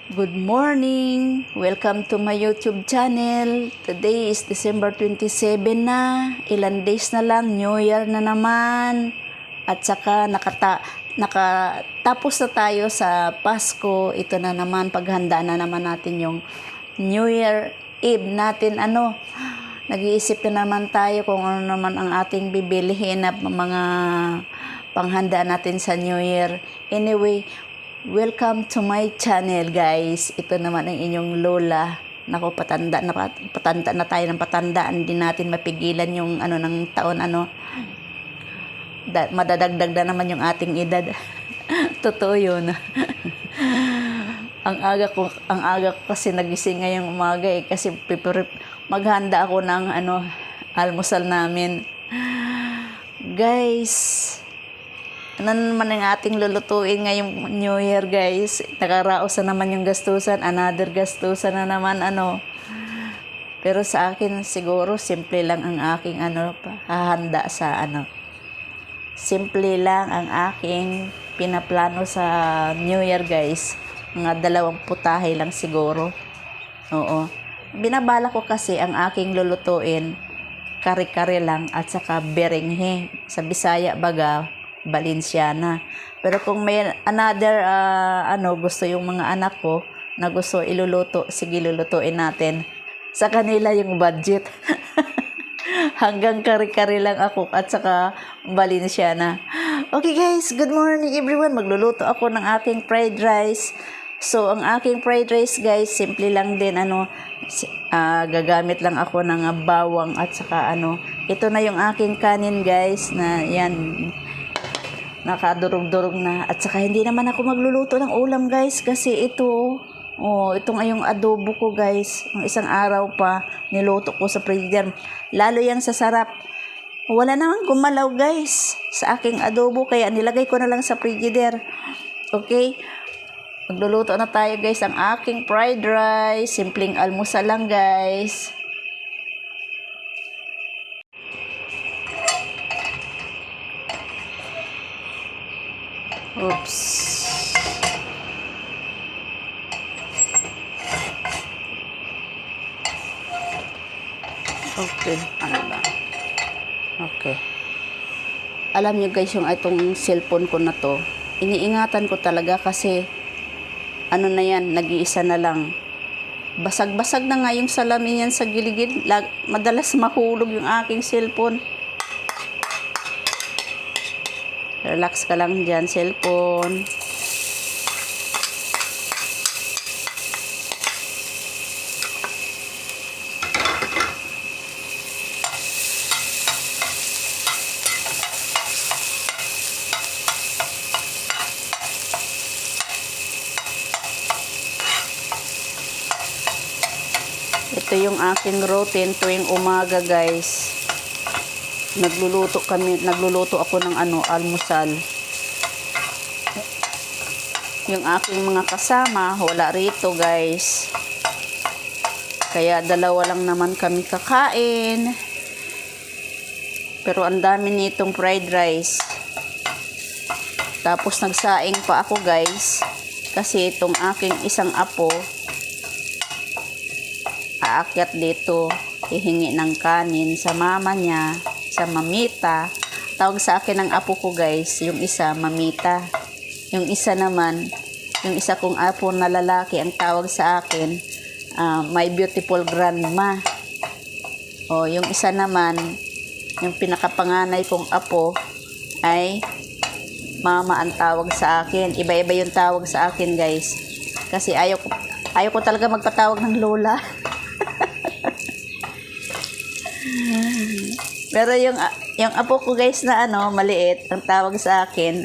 Good morning! Welcome to my YouTube channel. Today is December 27 na. Ilan days na lang, New Year na naman. At saka nakatapos na tayo sa Pasko. Ito na naman, paghanda na naman natin yung New Year Eve natin. Nag-iisip na naman tayo kung ano naman ang ating bibilihin na mga panghanda natin sa New Year. Anyway, welcome to my channel, guys. Ito naman ang inyong lola. Naku, patanda na tayo ng patanda. Hindi natin mapigilan yung ng taon madadagdag na naman yung ating edad. Totoo yun. ang aga ko kasi nagising ngayong umaga kasi maghanda ako ng almusal namin. Guys, ano naman ang ating lulutuin ngayong New Year, guys? Nakaraos na naman yung gastusan. Another gastusan na naman, Pero sa akin, siguro, simple lang ang aking, hahanda sa, Simple lang ang aking pinaplano sa New Year, guys. Mga 2 putahe lang siguro. Oo. Binabala ko kasi ang aking lulutuin, kare-kare lang at saka berenghe. Sa Bisaya, baga, Valenciana. Pero kung may another gusto yung mga anak ko na gusto iluluto, sige, lulutuin natin. Sa kanila yung budget. Hanggang kare-kare lang ako at saka Valenciana. Okay, guys, good morning everyone. Magluluto ako ng aking fried rice. So ang aking fried rice, guys, simple lang din, gagamit lang ako ng bawang at saka ito na yung aking kanin, guys, na yan, nakadurog-durog na. At saka hindi naman ako magluluto ng ulam, guys, kasi ito nga yung adobo ko, guys. Ang isang araw pa niluto ko sa freezer. Lalo yan sa sarap. Wala namang gumalaw, guys, sa aking adobo, kaya nilagay ko na lang sa freezer. Okay, magluluto na tayo, guys, ang aking fried rice. Simpleng almusal lang, guys. Oops. Okay, Okay. Alam nyo, guys, itong cellphone ko na to, iniingatan ko talaga kasi na yan, nag-iisa na lang. Basag-basag na nga yung salamin yan sa gilid. Madalas mahulog yung aking cellphone. Relax ka lang dyan, cellphone. Ito yung aking routine tuwing umaga, guys. Nagluluto ako ng almusal. Yung aking mga kasama wala rito, guys, kaya 2 lang naman kami kakain. Pero ang dami nitong fried rice. Tapos nagsaing pa ako, guys, kasi itong aking isang apo aakyat dito, hihingi ng kanin sa mama niya, sa mamita. Tawag sa akin ng apo ko, guys, yung isa mamita, yung isa naman, yung isa kong apo na lalaki, ang tawag sa akin my beautiful grandma. Yung isa naman, yung pinakapanganay kong apo, ay mama ang tawag sa akin. Iba-iba yung tawag sa akin, guys, kasi ayaw ko talaga magpatawag ng lola. Pero yung apo ko, guys, na maliit, ang tawag sa akin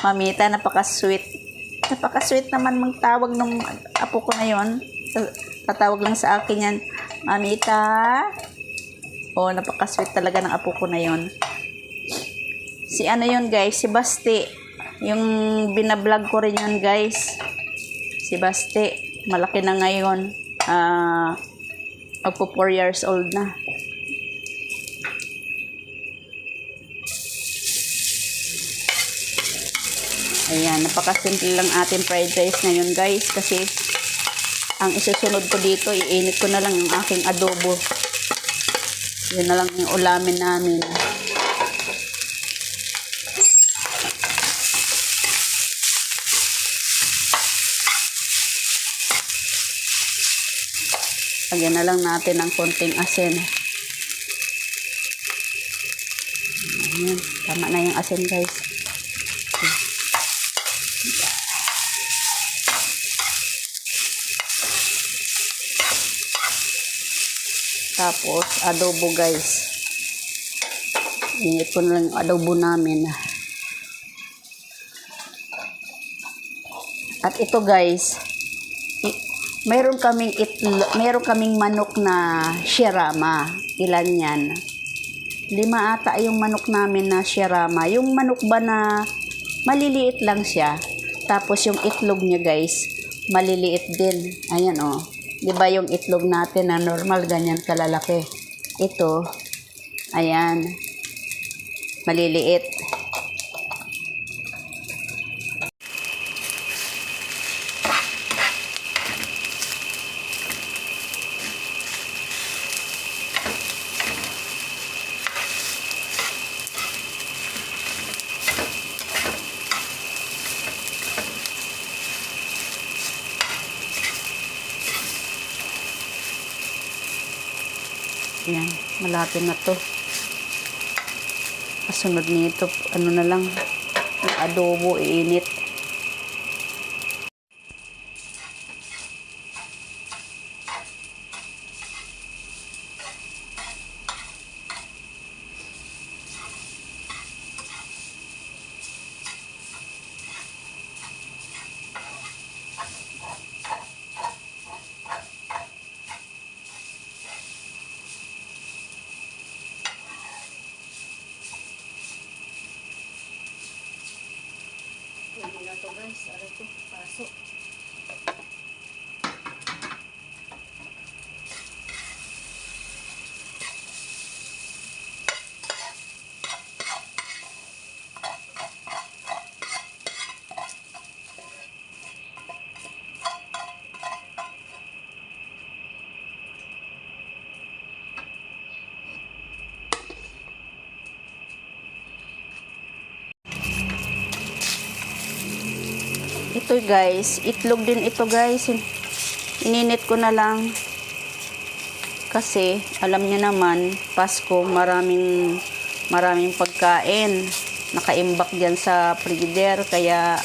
mamita. Napaka-sweet naman magtawag ng apo ko na yon. Tatawag lang sa akin yan, mamita. Napaka-sweet talaga ng apo ko na yon. Si yun, guys, si Basti, yung binablog ko rin yun, guys. Si Basti, malaki na ngayon, magpo 4 years old na. Ayan, Napakasimple lang ating fried rice ngayon guys, kasi ang isusunod ko dito, iinit ko na lang yung aking adobo. Yun na lang yung ulamin namin. Lagyan na lang natin ng konting asin. Ayan, tama na yung asin guys. Tapos adobo guys. Init ko na lang yung adobo namin. At ito guys, meron kaming manok na shirama. Ilan yan? 5 ata yung manok namin na shirama. Yung manok ba na maliliit lang siya. Tapos yung itlog niya guys, maliliit din. Ayan oh. 'Di ba yung itlog natin na normal ganyan kalalaki? Ito, ayan, maliliit. Yan, malapit na to. Kasunod nito, ano na lang, yung adobo, iinit. Pwede na to guys, aray ko, pasok. Ito guys, itlog din ito guys. Ininit ko na lang. Kasi, alam niyo naman, Pasko, maraming pagkain. Nakaimbak dyan sa freezer. Kaya,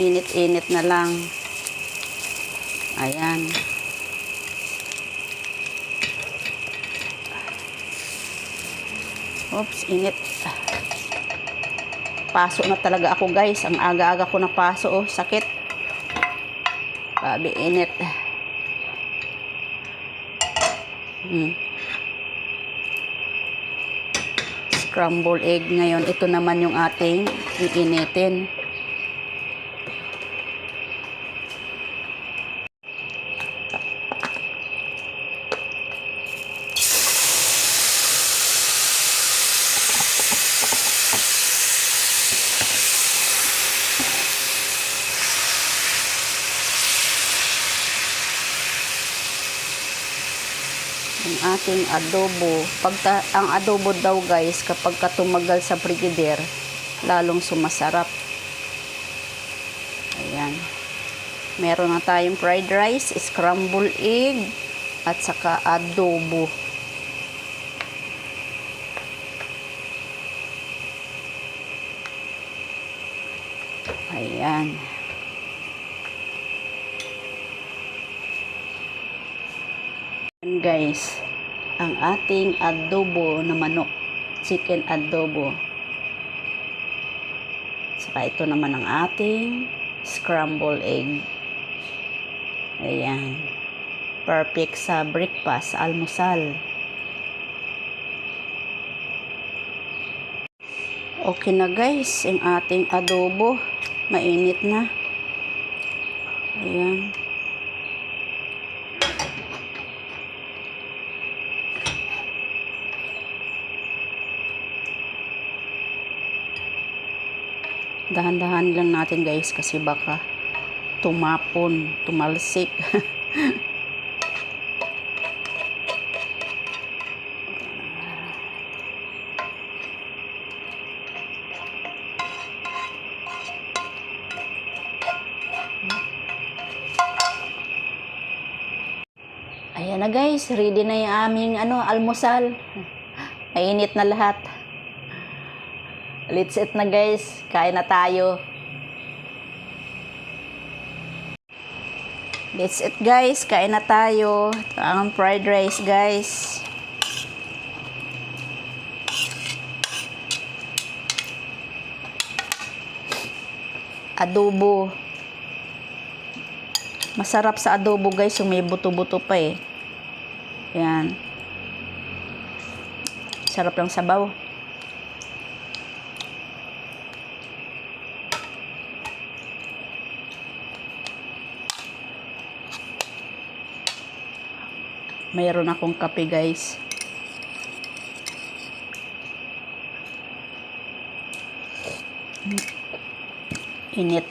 init-init na lang. Ayan. Oops, init. Paso na talaga ako guys. Ang aga-aga ko na paso. Oh, sakit. Grabe, init. Scrambled egg ngayon. Ito naman yung ating iinitin. Ang ating adobo. Ang adobo daw guys, kapag tumagal sa frigider, lalong sumasarap. Ayan. Meron na tayong fried rice, scrambled egg, at saka adobo. Ayan. Guys, ang ating adobo na manok, chicken adobo. Saka ito naman ang ating scrambled egg. Ayan, perfect sa breakfast, almusal. Okay na guys, ang ating adobo, mainit na. Ayan. Dahan-dahan lang natin guys kasi baka tumalsik. Ayan na guys, ready na yung aming almusal. Mainit na lahat. Let's eat na guys, kain na tayo. Let's eat guys, kain na tayo. Ito ang fried rice guys. Adobo. Masarap sa adobo guys, yung may buto-buto pa eh. Yan. Sarap lang sabaw. Mayroon akong kape guys. Init.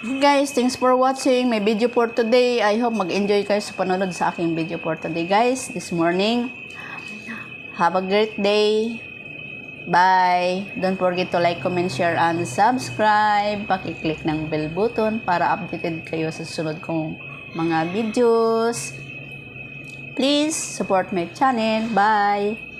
Guys, thanks for watching my video for today. I hope mag-enjoy kayo sa panonood sa aking video for today guys, this morning. Have a great day. Bye. Don't forget to like, comment, share, and subscribe. Paki-click ng bell button para updated kayo sa susunod kong mga videos. Please support my channel. Bye.